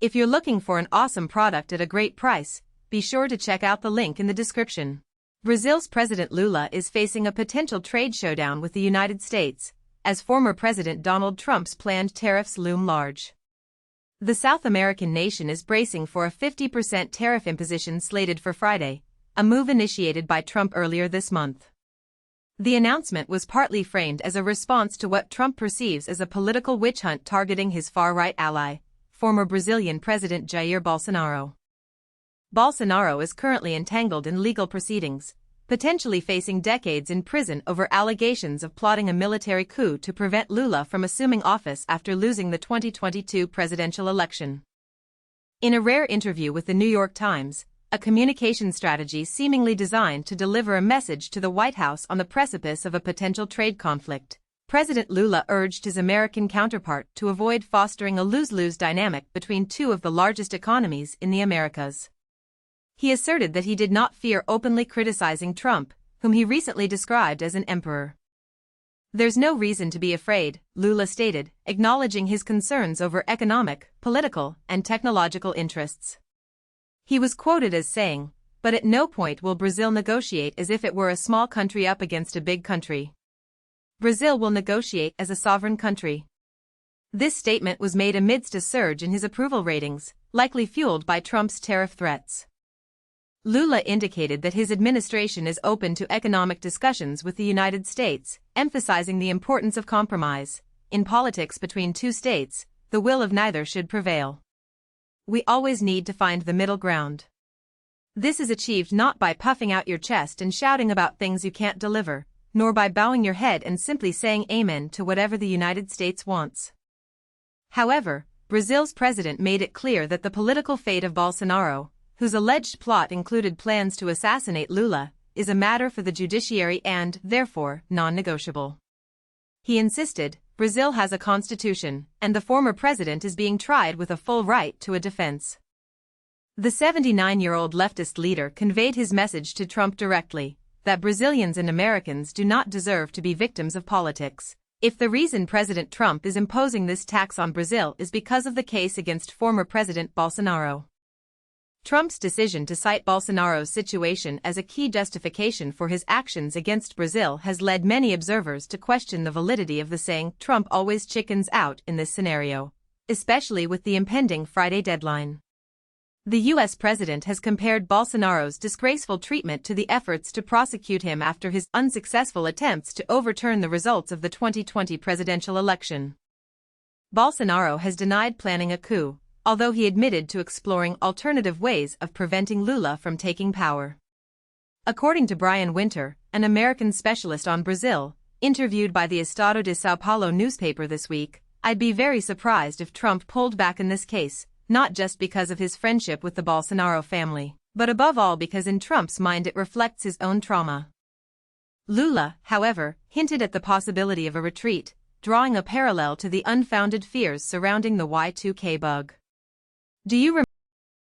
If you're looking for an awesome product at a great price, be sure to check out the link in the description. Brazil's President Lula is facing a potential trade showdown with the United States, as former President Donald Trump's planned tariffs loom large. The South American nation is bracing for a 50% tariff imposition slated for Friday, a move initiated by Trump earlier this month. The announcement was partly framed as a response to what Trump perceives as a political witch hunt targeting his far-right ally, former Brazilian President Jair Bolsonaro. Bolsonaro is currently entangled in legal proceedings, potentially facing decades in prison over allegations of plotting a military coup to prevent Lula from assuming office after losing the 2022 presidential election. In a rare interview with the New York Times, a communication strategy seemingly designed to deliver a message to the White House on the precipice of a potential trade conflict, President Lula urged his American counterpart to avoid fostering a lose-lose dynamic between two of the largest economies in the Americas. He asserted that he did not fear openly criticizing Trump, whom he recently described as an emperor. "There's no reason to be afraid," Lula stated, acknowledging his concerns over economic, political, and technological interests. He was quoted as saying, "But at no point will Brazil negotiate as if it were a small country up against a big country. Brazil will negotiate as a sovereign country." This statement was made amidst a surge in his approval ratings, likely fueled by Trump's tariff threats. Lula indicated that his administration is open to economic discussions with the United States, emphasizing the importance of compromise. In politics between two states, the will of neither should prevail. "We always need to find the middle ground. This is achieved not by puffing out your chest and shouting about things you can't deliver, nor by bowing your head and simply saying amen to whatever the United States wants." However, Brazil's president made it clear that the political fate of Bolsonaro, whose alleged plot included plans to assassinate Lula, is a matter for the judiciary and, therefore, non-negotiable. He insisted, "Brazil has a constitution, and the former president is being tried with a full right to a defense." The 79-year-old leftist leader conveyed his message to Trump directly, that Brazilians and Americans do not deserve to be victims of politics. If the reason President Trump is imposing this tax on Brazil is because of the case against former President Bolsonaro. Trump's decision to cite Bolsonaro's situation as a key justification for his actions against Brazil has led many observers to question the validity of the saying "Trump always chickens out" in this scenario, especially with the impending Friday deadline. The U.S. president has compared Bolsonaro's disgraceful treatment to the efforts to prosecute him after his unsuccessful attempts to overturn the results of the 2020 presidential election. Bolsonaro has denied planning a coup, although he admitted to exploring alternative ways of preventing Lula from taking power. According to Brian Winter, an American specialist on Brazil, interviewed by the Estado de São Paulo newspaper this week, "I'd be very surprised if Trump pulled back in this case, not just because of his friendship with the Bolsonaro family, but above all because in Trump's mind it reflects his own trauma." Lula, however, hinted at the possibility of a retreat, drawing a parallel to the unfounded fears surrounding the Y2K bug. Do you remember